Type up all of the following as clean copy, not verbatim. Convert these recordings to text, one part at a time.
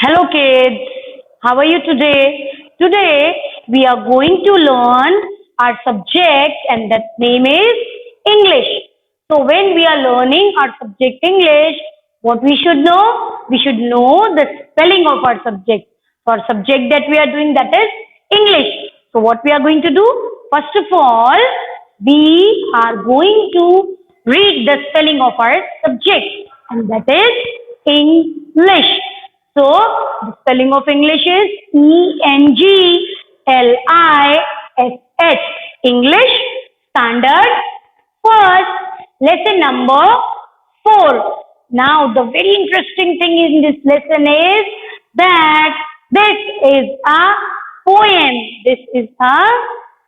Hello kids, how are you today? Today we are going to learn our subject and that name is English. So when we are learning our subject English, what we should know? We should know the spelling of our subject. So our subject that we are doing that is English. So what we are going to do? First of all, we are going to read the spelling of our subject and that is English. So the spelling of English is English. English standard first lesson number 4. Now the very interesting thing in this lesson is that this is a poem. This is a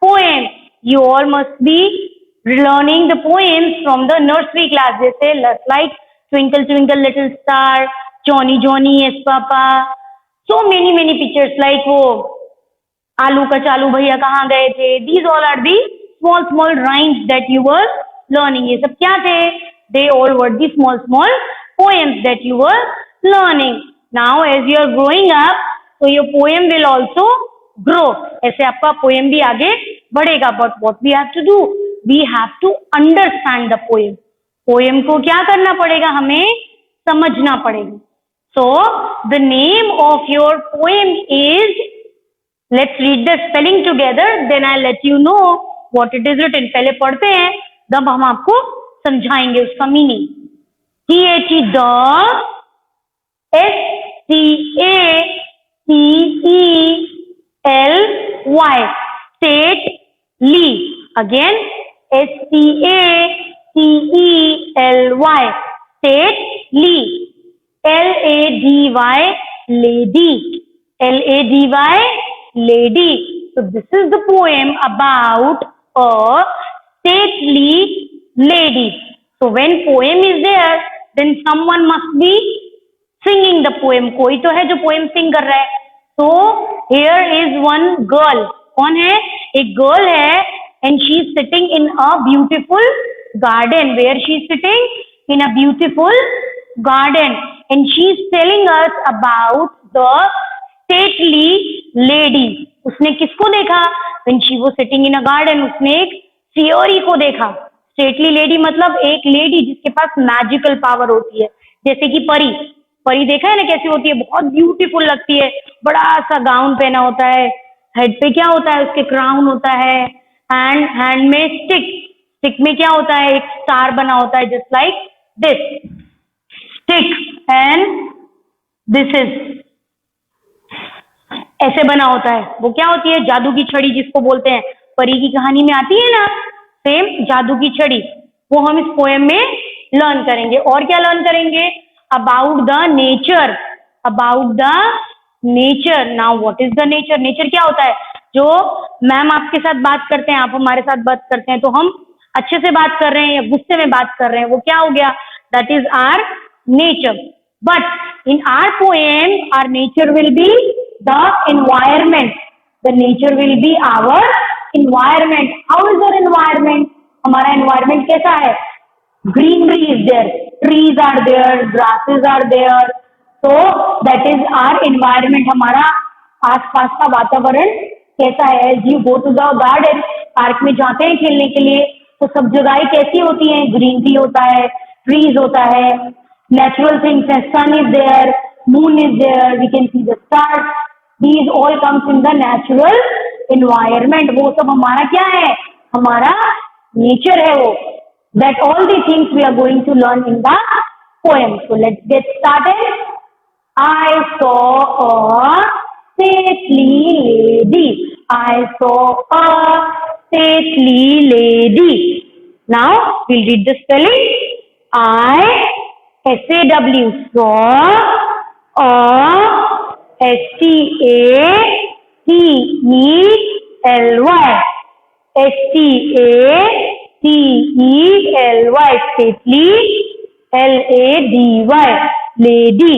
poem. You all must be learning the poems from the nursery class. They say like Twinkle Twinkle Little Star, Johnny Johnny Yes Papa. So many pictures like वो आलू का चालू भैया कहाँ गए थे. These all are the small rhymes that you were learning. ये सब क्या थे? They all were the small poems that you were learning. Now as you are growing up, so your poem will also grow. ऐसे आपका poem भी आगे बढ़ेगा. But what we have to do? We have to understand the poem. Poem को क्या करना पड़ेगा? हमें समझना पड़ेगा. So the name of your poem is, let's read the spelling together, then I'll let you know what it is written. पहले पढ़ते हैं, तब हम आपको समझाएंगे उसका meaning. Stately. Stately. Again, Stately. Stately. Lady. Lady. So this is the poem about a stately lady. So when poem is there, then someone must be singing the poem. कोई तो है जो poem sing कर रहा है. So here is one girl. कौन है? एक girl है and she is sitting in a beautiful garden. Where she is sitting? In a beautiful garden. And she is telling us about the stately lady. उसने किसको देखा? When she was sitting in a garden, उसने एक fairy को देखा. Stately lady मतलब एक lady जिसके पास magical power होती है, जैसे कि परी. परी देखा है ना कैसी होती है? बहुत ब्यूटीफुल लगती है. बड़ा सा गाउन पहना होता है, हेड पे क्या होता है? उसके क्राउन होता है, हैंड में स्टिक में क्या होता है? एक स्टार बना होता है, just like this stick and this is ऐसे बना होता है. वो क्या होती है? जादू की छड़ी जिसको बोलते हैं. परी की कहानी में आती है ना, सेम जादू की छड़ी. वो हम इस पोएम में लर्न करेंगे. और क्या लर्न करेंगे? About the nature. Now what is the nature? Nature क्या होता है? जो मैम आपके साथ बात करते हैं, आप हमारे साथ बात करते हैं, तो हम अच्छे से बात कर रहे हैं या गुस्से में बात कर रहे हैं, वो क्या हो गया? That is our nature. But in our poem, our nature will be the environment. The nature will be our environment. How is our environment? हमारा environment कैसा है? Greenery is there, trees are there, grasses are there. So that is our environment. हमारा आसपास का वातावरण कैसा है? As you go to the garden, park में जाते हैं खेलने के लिए, तो सब जगहें कैसी होती हैं? Greenery होता है, trees होता है, natural things as sun is there, moon is there, we can see the stars. These all comes in the natural environment. वो सब हमारा क्या है? हमारा nature है वो. That all the things we are going to learn in the poem. So let's get started. I saw a stately lady. I saw a stately lady. Now we'll read the spelling. SAW, saw, a, STATELY, STATELY, stately, LADY, lady.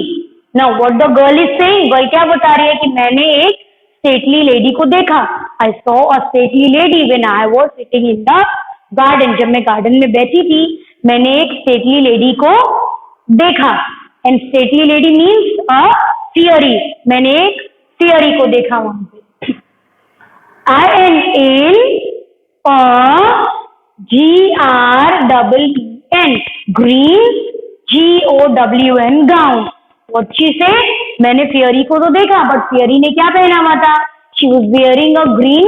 Now what the girl is saying? Girl क्या बता रही है? कि मैंने एक stately lady को देखा. I saw a stately lady when I was sitting in the garden. जब मैं garden में बैठी थी, मैंने एक stately lady को देखा. And stately lady means a theory, मैंने एक थियरी को देखा वहां पे। GREEN, green, GOWN, gown. वो अच्छी से मैंने फियरी को तो देखा, बट फियरी ने क्या पहना हुआ था? She was wearing a green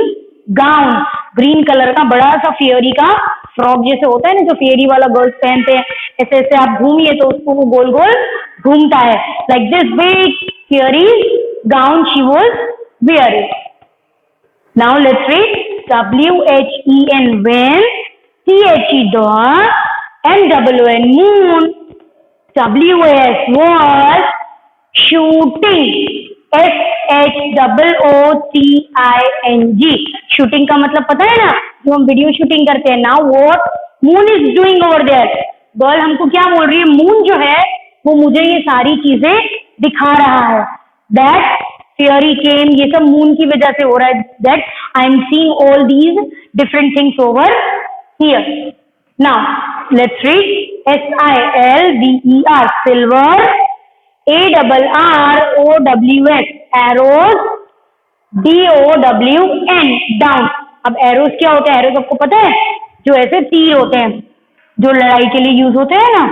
gown, green colour का बड़ा सा फियरी का फ्रॉक जैसे होता है ना, जो फियरी वाला गर्ल्स पहनते हैं, ऐसे ऐसे आप घूमिए तो उसको वो गोल गोल घूमता है, like this big fiery gown she was wearing. Now let's read WHEN, when, THE, dog, MWN, moon, WAS, was, shooting, SHOOTING, shooting का मतलब पता है ना, जो हम वीडियो शूटिंग करते हैं। Now what moon is doing over there? Girl हमको क्या बोल रही है? मून जो है वो मुझे ये सारी चीजें दिखा रहा है। दैट theory came, ये सब मून की वजह से हो रहा है। That I am seeing all these different things over here. Now let's read SILVER, silver, ARROWS, arrows, DOWN, down। अब एरोस क्या होते हैं? एरोस आपको पता है, जो ऐसे तीर होते हैं, जो लड़ाई के लिए यूज होते हैं ना।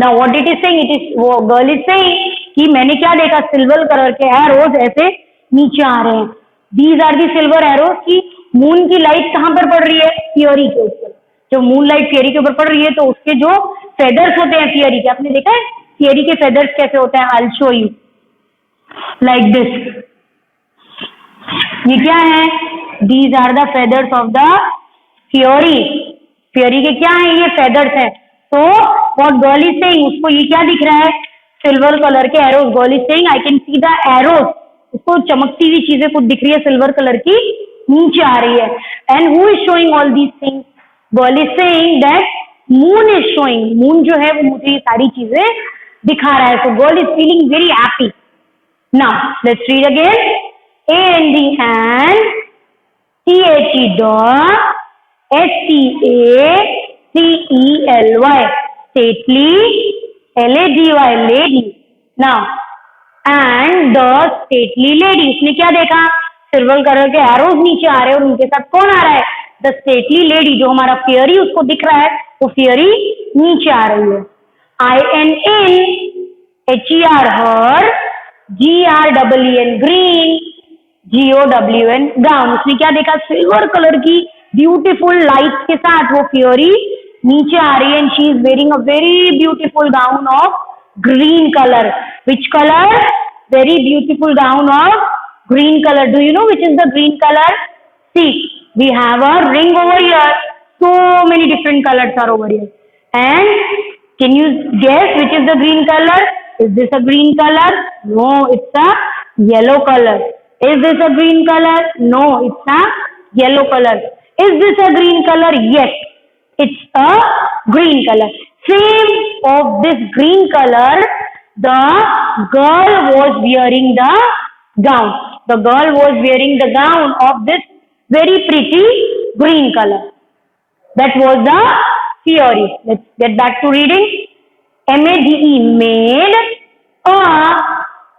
Now what it is saying? It is, वो गर्ल इज सेइंग कि मैंने क्या देखा? सिल्वर कलर के एरोज ऐसे नीचे आ रहे हैं। These are the silver arrows. की मून की लाइट कहाँ पर पड़ रही है? फियरी के ऊपर। जब मून लाइट फियरी के ऊपर पड़ रही है तो उसके जो फेदर्स होते हैं फियरी के, आपने देखा है फियरी के फेदर्स कैसे होते हैं? I will show you, like this. ये क्या है? These are the feathers of the fiery. Fiery के क्या है? ये फेदर्स है। तो व्हाट गर्ल इज सेइंग, उसको ये क्या दिख रहा है? सिल्वर कलर के arrows. Girl is saying I can see the arrows. उसको चमकती हुई चीजें कुछ दिख रही है सिल्वर कलर की, नीचे आ रही है। And who is showing all these things? Girl is saying that moon is showing. Moon जो है वो मुझे ये सारी चीजें दिखा रहा है। So girl is feeling very happy. Now let's read again. AND THE, dog, STACELY, stately, LADY, lady। Now and the stately lady, उसने क्या देखा? सिल्वर कलर के एरोज नीचे आ रहे हैं और उनके साथ कौन आ रहा है? The stately lady. जो हमारा फियरी उसको दिख रहा है, वो फियरी नीचे आ रही है। INNHER, her, GREEN, green, GOWN, gown. उसने क्या देखा? सिल्वर कलर की ब्यूटीफुल लाइट्स के साथ वो फियरी नीचे आ रही है। And she is wearing a very beautiful gown of green colour. Which colour? Very beautiful gown of green color. Do you know which is the green color? See, we have a ring over here. So many different colors are over here. And can you guess which is the green color? Is this a green color? No, it's a yellow color. Is this a green color? No, it's a yellow color. Is this a green color? Yes, it's a green color. Same of this green color, the girl was wearing the gown. The girl was wearing the gown of this very pretty green color. That was the theory. Let's get back to reading. MADE, made a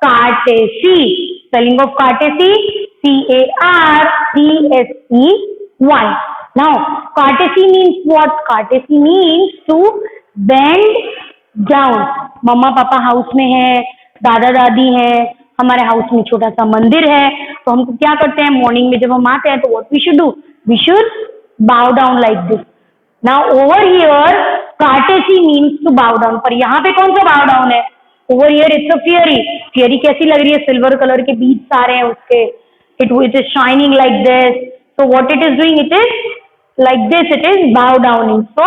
Cartesy. Spelling of Cartesy, CARTESY. Now, Cartesy means what? Cartesy means to bend down. मम्मा पापा house में है, दादा दादी है, हमारे house में छोटा सा मंदिर है, तो हमको क्या करते हैं? मॉर्निंग में जब हम आते हैं तो what we should do? We should bow down like this. Now over here courtesy means to bow down, पर यहाँ पे कौन सा bow down है? Over here it's a fairy. Fairy कैसी लग रही है? सिल्वर कलर के बीड्स आ रहे हैं उसके, it is shining like this. So what it is doing? It is like this. It is bow downing. So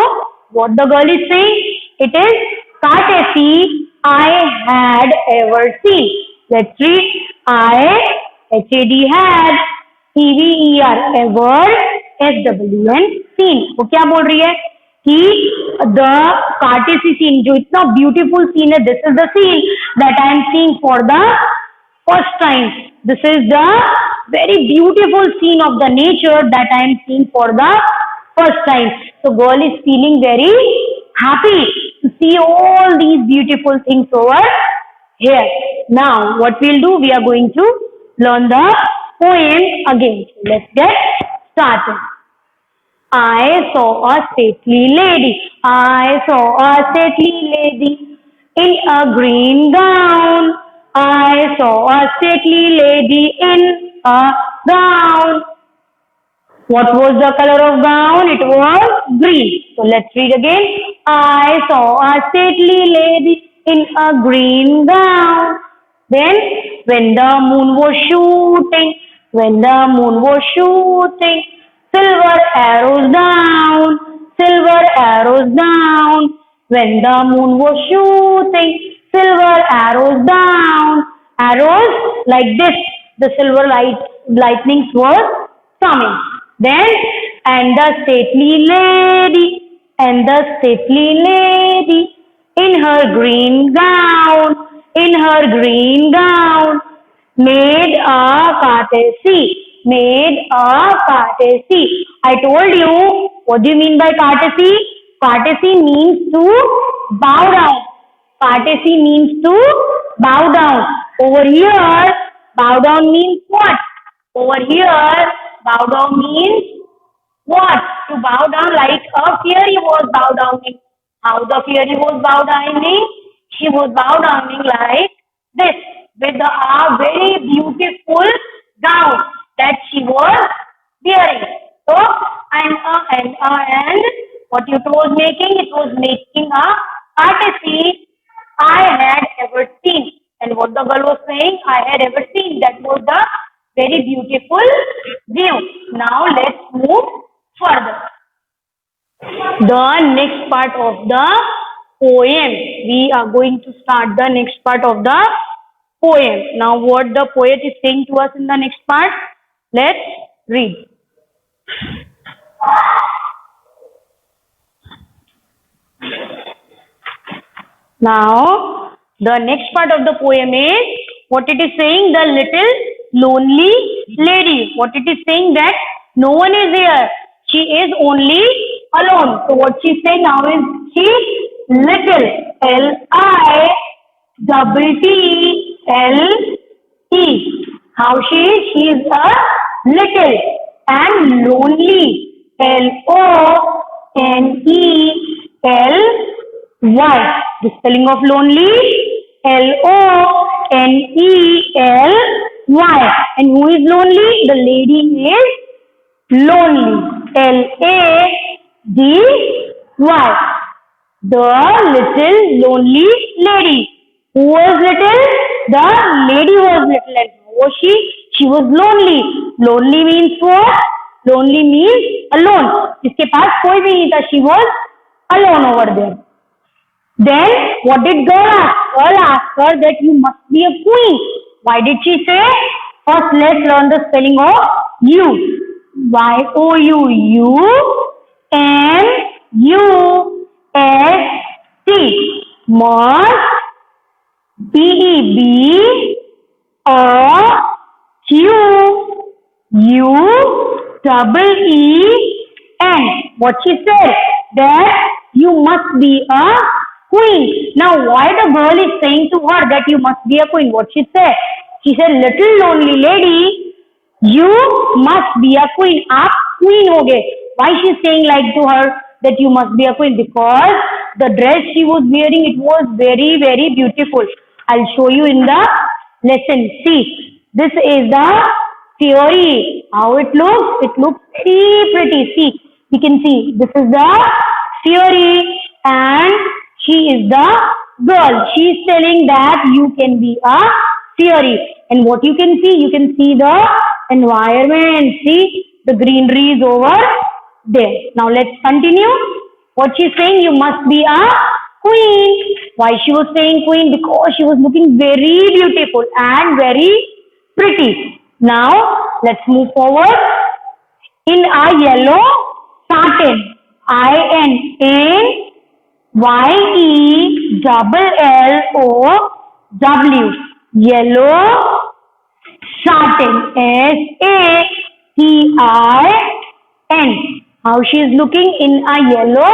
what the girl is saying? It is courtesy I had ever seen. Let's read. HAD, had, EVER, ever, SWN, seen. वो क्या बोल रही है कि the courtesy scene, जो इतना beautiful scene है, this is the scene that I am seeing for the first time. This is the very beautiful scene of the nature that I am seeing for the first time. So girl is feeling very happy to see all these beautiful things over here. Now, what we'll do, we are going to learn the poem again. Let's get started. I saw a stately lady. I saw a stately lady in a green gown. I saw a stately lady in a gown. What was the color of gown? It was green. So let's read again. I saw a stately lady in a green gown. Then, when the moon was shooting, when the moon was shooting, silver arrows down, silver arrows down. When the moon was shooting, silver arrows down. Arrows like this, the silver lightnings was coming. Then, and the stately lady, and the stately lady, in her green gown, in her green gown, made a courtesy, made a courtesy. I told you, what do you mean by courtesy? Courtesy means to bow down. Courtesy means to bow down. Over here, bow down means what? Over here, bow down means what? To bow down like a fairy was bow downing. How the fairy was bow downing? She was bow downing like this with a very beautiful gown that she was wearing. So, and what it was making? It was making a courtesy I had ever seen. And what the girl was saying, I had ever seen. That was the very beautiful view. Now let's move further. The next part of the poem. We are going to start the next part of the poem. Now what the poet is saying to us in the next part? Let's read. Now, the next part of the poem is what it is saying, the little lonely lady. What it is saying that no one is here. She is only alone. So what she is saying now is she little, Little. How she is? She is a little and lonely. Lonely. The spelling of lonely, Lonely. And who is lonely? The lady is lonely. Lady. The little lonely lady. Who was little? The lady was little. And who was she? She was lonely. Lonely means what? Lonely means alone. जिसके पास कोई भी नहीं था. She was alone over there. Then what did girl ask? Girl asked her that you must be a queen. Why did she say? First let's learn the spelling of you. Y-O-U-M-U-S-T. Must. B-E-B-O-Q-U-E-E-N. What she said? That you must be a queen. Now, why the girl is saying to her that you must be a queen? What she said? She said, little lonely lady, you must be a queen. आप queen होगे. Why she is saying like to her that you must be a queen? Because the dress she was wearing, it was very, very beautiful. I'll show you in the lesson. See, this is the theory. How it looks? It looks very pretty. See, you can see this is the theory and she is the girl. She is telling that you can be a theory. And what you can see the environment. See the greenery is over there. Now let's continue. What she is saying, you must be a queen. Why she was saying queen? Because she was looking very beautiful and very pretty. Now let's move forward. In a yellow satin. INYELLOW. Yellow satin. SATIN. How she is looking in a yellow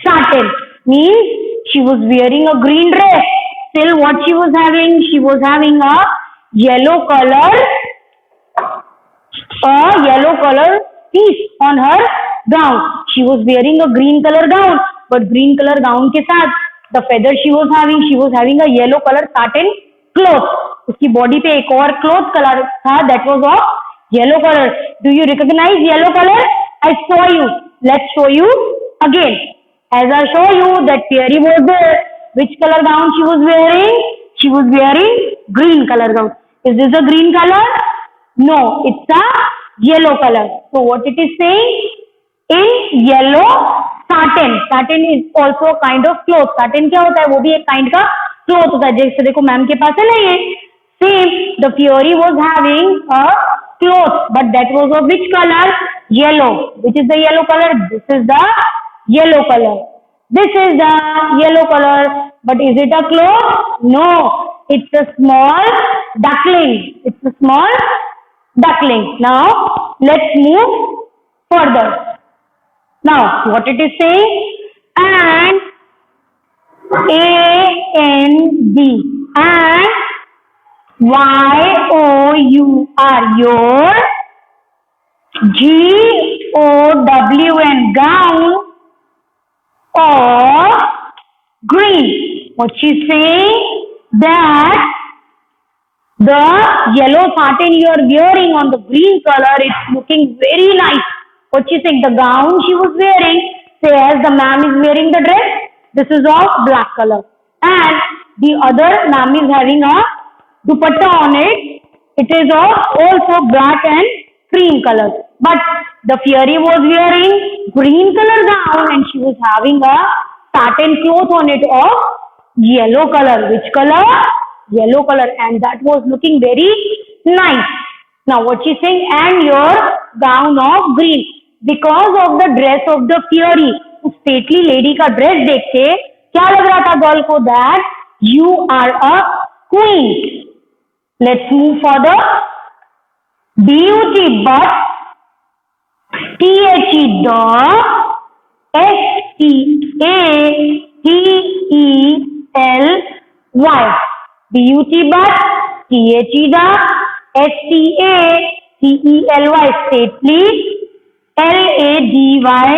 satin? Means she was wearing a green dress. still what she was having? She was having a yellow color, piece on her gown. She was wearing a green color gown, but green color gown के साथ the feather she was having a yellow color satin cloth. उसकी body पे एक और cloth color था, that was of yellow color. Do you recognize yellow color? I show you. Let's show you again. As I show you that Fairy was there. Which color gown she was wearing? She was wearing green color gown. Is this a green color? No, it's a yellow color. So what it is saying? In yellow satin. Satin is also a kind of cloth. Satin क्या होता है? वो भी एक kind का cloth होता है. जैसे देखो मैम के पास है ना ये. Same. The Fairy was having a cloth, but that was of which color? Yellow. Which is the yellow color? This is the yellow color. This is the yellow color. But is it a cloth? No. It's a small duckling. It's a small duckling. Now let's move further. Now what it is saying? And A-N-D and Y-O-U-R, your G-O-W-N, gown or green. What she's saying? That the yellow satin you are wearing on the green color, it's looking very nice. What she's saying? The gown she was wearing, say as the ma'am is wearing the dress, this is of black color. And the other ma'am is having a dupatta on it. It is of also black and cream color. But the Fairy was wearing green color gown and she was having a satin cloth on it of yellow color. Which color? Yellow color. And that was looking very nice. Now what she's saying? And your gown of green. Because of the dress of the Fairy, उस stately lady का dress देख के क्या लग रहा था girl को? That you are a queen. Let's move further. B-U-T, but T-H-E, the S-T-A-T-E-L-Y. B-U-T, but T-H-E, the S-T-A-T-E-L-Y, stately, L-A-D-Y,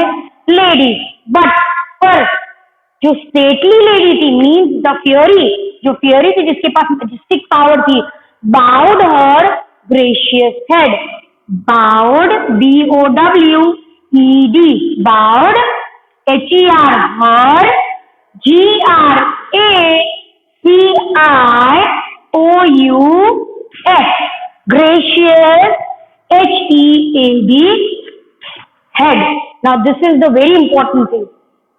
lady. But पर जो stately lady थी, means the Fairy, जो Fairy थी जिसके पास majestic power थी, bowed her gracious head. Bowed, B-O-W-E-D, bowed, H-E-R, her, G-R-A-C-I-O-U-S, gracious, H-E-A-D, head. Now this is the very important thing.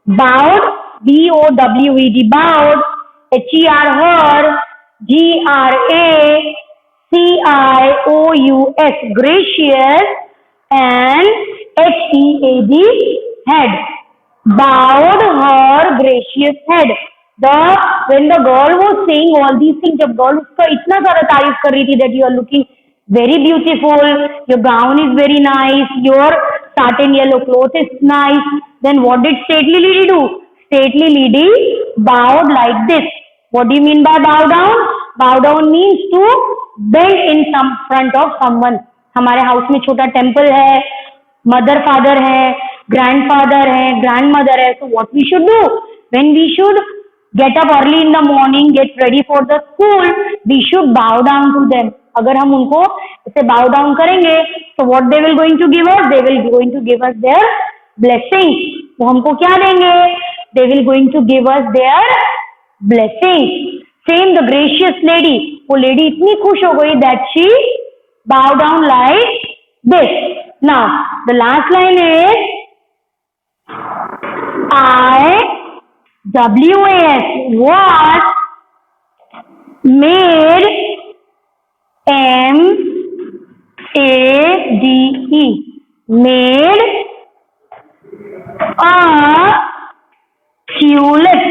Bowed, B-O-W-E-D, bowed, H-E-R, her, G-R-A-C-I-O-U-S, gracious, and H-E-A-D, head. Bowed her gracious head. When the girl was saying all these things, जब girl उसका इतना सारा तारीफ कर रही थी that you are looking very beautiful, your gown is very nice, your satin yellow cloth is nice, then what did stately lady do? Stately lady bowed like this. What do you mean by bow down? Bow down means to bend in some front of someone. हमारे house में छोटा temple है, mother father है, grandfather है, grandmother है. So what we should do? When we should get up early in the morning, get ready for the school, we should bow down to them. अगर हम उनको ऐसे bow down करेंगे, so what they will going to give us? They will going to give us their blessings. वो हमको क्या देंगे? They will going to give us their blessings. Same the gracious lady. वो lady इतनी खुश हो गई that she bow down like this. Now the last line is I-W-A-S, was made, M-A-D-E, made a tulip.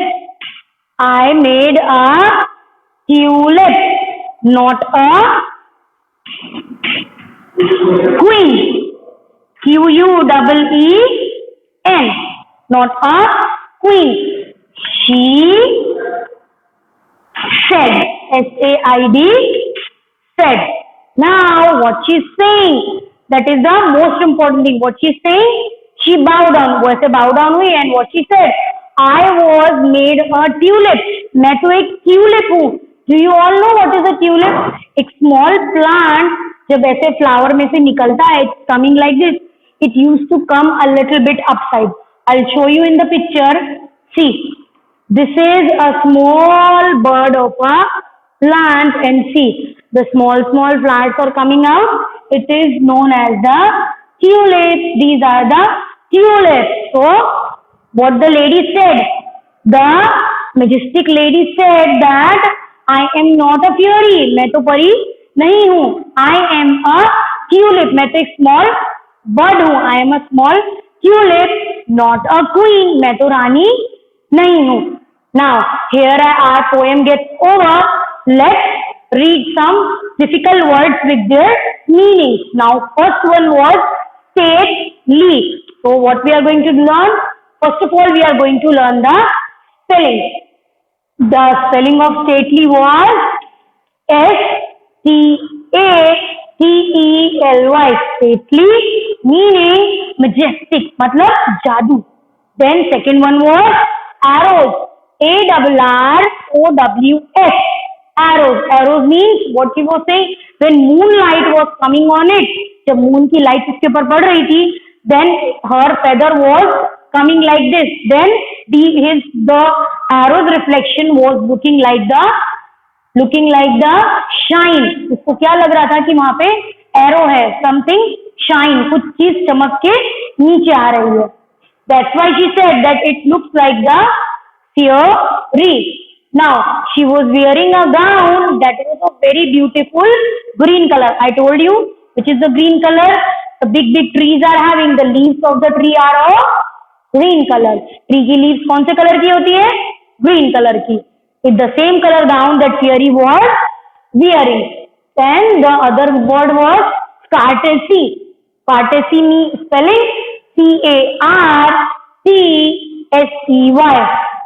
I made a tulip, not a queen. Q-U-E-E-N, not a queen. She said, S-A-I-D, said. Now what she's saying, that is the most important thing. What she's saying, she bowed down. वो ऐसे bow down हुई and what she said, I was made a tulip. मैं तो एक tulip हूँ. Do you all know what is a tulip? एक small plant जब ऐसे flower में से निकलता है, it's coming like this. It used to come a little bit upside. I'll show you in the picture. See, this is a small bud of a plant and see, the small flowers are coming out. It is known as the tulips. These are the tulips. So, what the lady said, the majestic lady said that I am not a fairy. मैं तो परी नहीं हूँ. I am a tulip. मैं तो एक small bud हूँ. I am a small tulip, not a queen. मैं तो रानी नहीं हूँ. Now, here our poem gets over. Let's read some difficult words with their meanings. Now, first one was stately. So, what we are going to learn? First of all, we are going to learn the spelling. The spelling of stately was S-T-A-T-E-L-Y. Stately meaning majestic, मतलब जादू. Then second one was arrows. A-R-R-O-W-S. Arrows. Arrows means what he was saying, when moonlight was coming on it, जब moon की light इसके ऊपर पड़ रही थी, then her feather was coming like this. Then the arrow's reflection was looking like the shine. उसको क्या लग रहा था कि वहां पे arrow है, something shine, कुछ चीज चमक के नीचे आ रही है. That's why she said that it looks like the fairy. Now, she was wearing a gown that was a very beautiful green color. I told you which is the green color. The big trees are having, the leaves of the tree are of green color. Tree की leaves कौन से color की होती है? Green color की. With the same color gown that fairy was wearing. Then the other word was courtesy. Courtesy means spelling C-A-R-T-S-E-Y.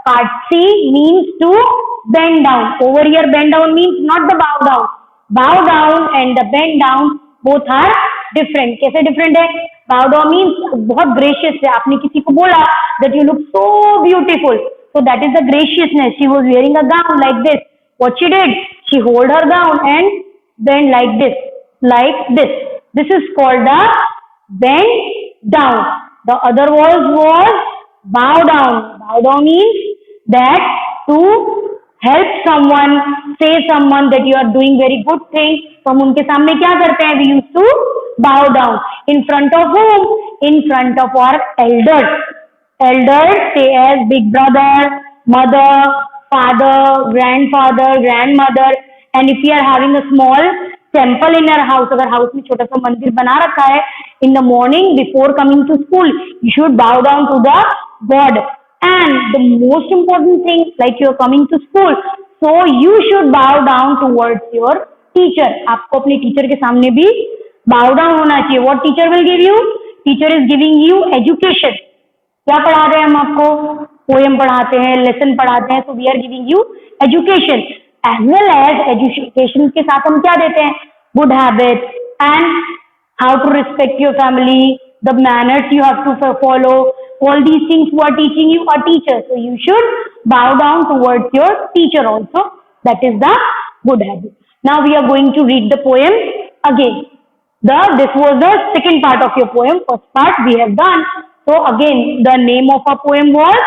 Courtesy means to bend down. Over here, bend down means not the bow down. Bow down and the bend down both are different. कैसे different है? Bow down means बहुत gracious है. आपने किसी को बोला that you look so beautiful. So that is the graciousness. She was wearing a gown like this. What she did? She hold her gown and bend like this. Like this. This is called the bend down. The other word was bow down. Bow down means that to help someone, say someone that you are doing very good thing. तो हम उनके सामने क्या करते हैं? We used to bow down. In front of whom? In front of our elders. Elders say as big brother, mother, father, grandfather, grandmother. And if you are having a small temple in your house, अगर house में छोटा सा मंदिर बना रखा है, in the morning before coming to school, you should bow down to the God. And the most important thing, like you are coming to school, so you should bow down towards your teacher. आपको अपने teacher के सामने भी bow down होना चाहिए. What teacher will give you? Teacher is giving you education. क्या पढ़ा रहे हैं हम आपको? पोएम पढ़ाते हैं, लेसन पढ़ाते हैं. So we are giving you education. As well as education के साथ हम क्या देते हैं? Good habits and how to respect your family, the manners you have to follow. All these things who are teaching you are teachers. So you should bow down towards your teacher also. That is the good habit. Now we are going to read the poem again. This was the second part of your poem. First part we have done. So again, the name of our poem was,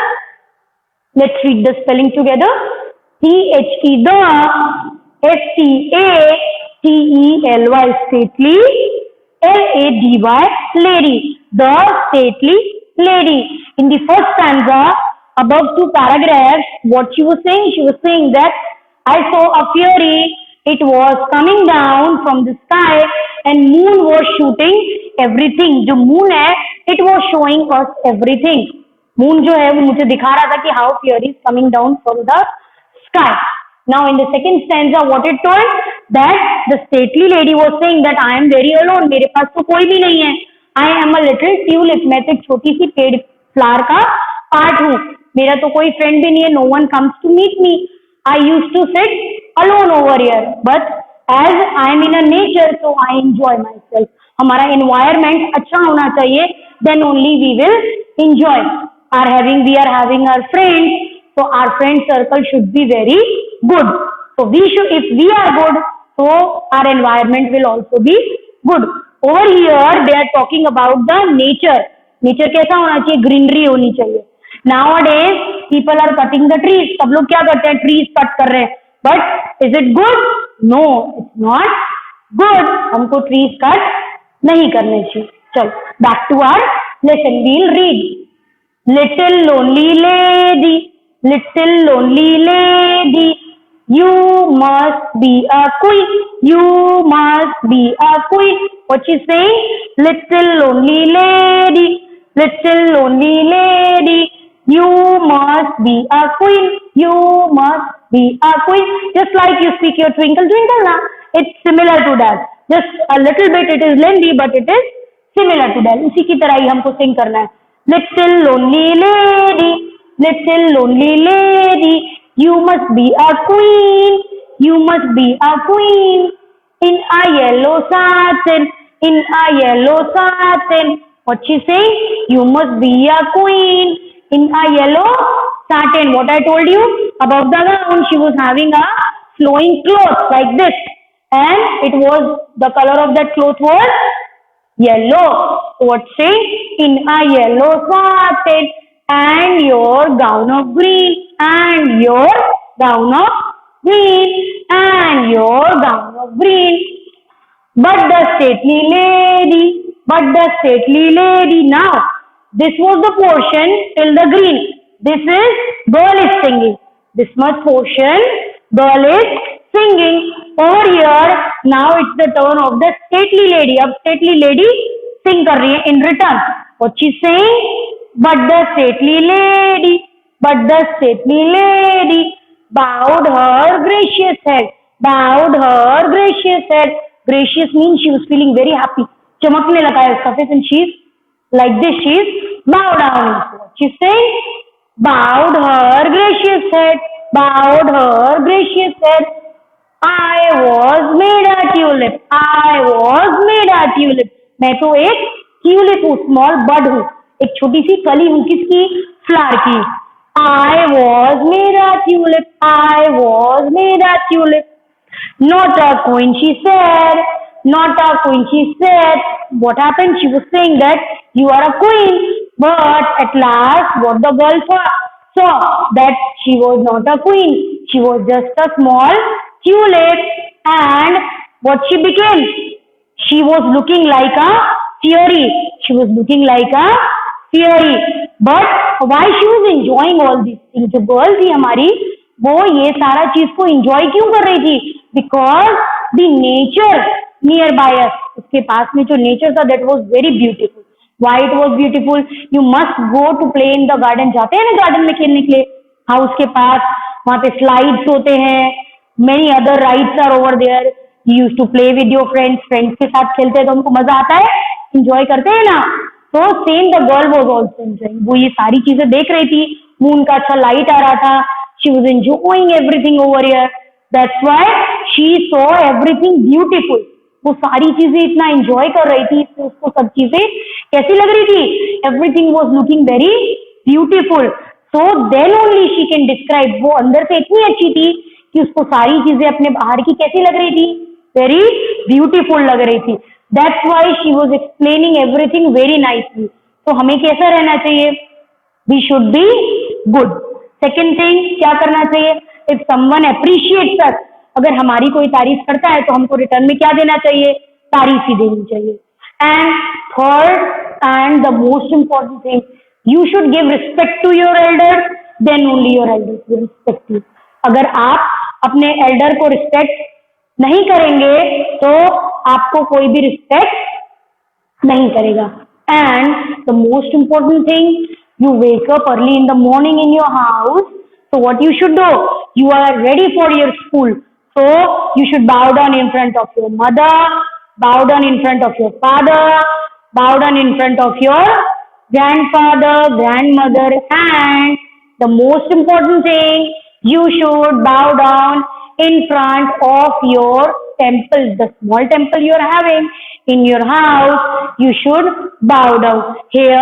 let's read the spelling together. T-H-E the S-T-A-T-E-L-Y stately, L-A-D-Y lady, the stately lady. In the first stanza, above 2 paragraphs, what she was saying? She was saying that I saw a fairy. It was coming down from the sky and moon was shooting everything. जो moon है, it was showing us everything. Moon जो है वो मुझे दिखा रहा था कि how fairy is coming down from the sky. Now in the second stanza, what it told? That the stately lady was saying that I am very alone. मेरे पास तो कोई भी नहीं है. I am a little tulip. मैं तो एक छोटी सी पेड़ फ्लावर का पार्ट हूँ. मेरा तो कोई फ्रेंड भी नहीं है. No one comes to meet me. I used to sit alone over here, but as I am in a nature, so I enjoy myself. हमारा environment अच्छा होना चाहिए, then only we will enjoy. We are having our friends, so our friend circle should be very good. So if we are good, so our environment will also be good. Over here they are talking about the nature. Nature कैसा होना चाहिए? Greenery होनी चाहिए. Nowadays people are cutting the trees. सब लोग क्या करते हैं? Trees cut कर रहे हैं. But is it good? No, it's not good. हमको trees cut नहीं करने चाहिए. चलो, back to our lesson. We'll read. Little lonely lady, little lonely lady, you must be a queen, you must be a queen. What she's saying? Little lonely lady, little lonely lady, you must be a queen, you must be a queen. Just like you speak your twinkle twinkle now, it's similar to that. Just a little bit it is lengthy, but it is similar to that. इसी की तरह ही हमको sing करना है. Little lonely lady, little lonely lady, you must be a queen, you must be a queen, in a yellow satin, in a yellow satin. What she saying? You must be a queen in a yellow satin. What I told you above the gown, she was having a flowing cloth like this, and it was the color of that cloth was yellow. What say? In a yellow satin, and your gown of green, and your gown of green, and your gown of green. But the stately lady, but the stately lady. Now, this was the portion till the green. This is girl is singing. This much portion, girl is singing. Over here, now it's the turn of the stately lady. अब stately lady sing कर रही है in return. What she's saying? But the stately lady, but the stately lady bowed her gracious head, bowed her gracious head. Gracious means she was feeling very happy. चमकने लगा है उसका face and she's like this. She's bowed down. What she's saying? Bowed her gracious head, bowed her gracious head. I was made a tulip, I was made a tulip. मैं तो एक tulip हूँ, small बड हूँ, एक छोटी सी कली हूँ. किसकी? फ्लावर की. I was made a tulip, I was made a tulip. Not a queen, she said. Not a queen, she said. What happened? She was saying that you are a queen. But at last, what the girl saw that she was not a queen. She was just a small tulip. And what she became? She was looking like a fairy. She was looking like a fairy. But why she was enjoying all these things? जो girl थी हमारी, वो ये सारा चीज को enjoy क्यों कर रही थी? Because the nature nearby us, उसके पास में जो nature था, that was very beautiful. Why it was beautiful? You must go to play in the garden. जाते हैं ना garden में खेलने के लिए, हाउस के पास, वहाँ पे slides होते हैं, many other rides are over there. You used to play with your friends. Friends के साथ खेलते हैं तो हमको मजा आता है, enjoy करते हैं ना. So same the girl was also enjoying. वो ये सारी चीजें देख रही थी, moon का अच्छा light आ रहा था. She was enjoying everything over here. That's why she saw everything beautiful. वो सारी चीजें इतना एंजॉय कर रही थी, तो उसको सब चीजें कैसी लग रही थी? Everything was looking very beautiful. So then only she can describe. वो अंदर से इतनी अच्छी थी कि उसको सारी चीजें अपने बाहर की कैसी लग रही थी? वेरी ब्यूटीफुल लग रही थी. That's why she was explaining everything very nicely. तो हमें कैसा रहना चाहिए? We should be good. Second thing, क्या करना चाहिए? इफ समवन अप्रिशिएट्स अस, अगर हमारी कोई तारीफ करता है तो हमको रिटर्न में क्या देना चाहिए? तारीफ ही देनी चाहिए. And third and the most important thing, you should give respect to your elder, then only your elder will respect you. अगर आप अपने एल्डर को रिस्पेक्ट नहीं करेंगे तो आपको कोई भी रिस्पेक्ट नहीं करेगा. And the most important thing, you wake up early in the morning in your house, so what you should do? You are ready for your school, so you should bow down in front of your mother, bow down in front of your father, bow down in front of your grandfather, grandmother, and the most important thing, You should bow down in front of your temple, the small temple you are having in your house. You should bow down. Here,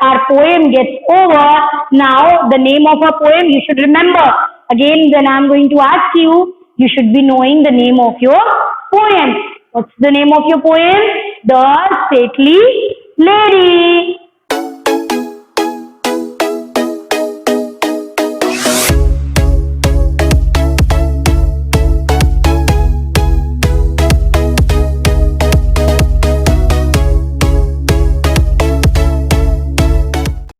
our poem gets over. Now, the name of our poem you should remember. Again, when I am going to ask you, you should be knowing the name of your poem. What's the name of your poem? The Stately Lady.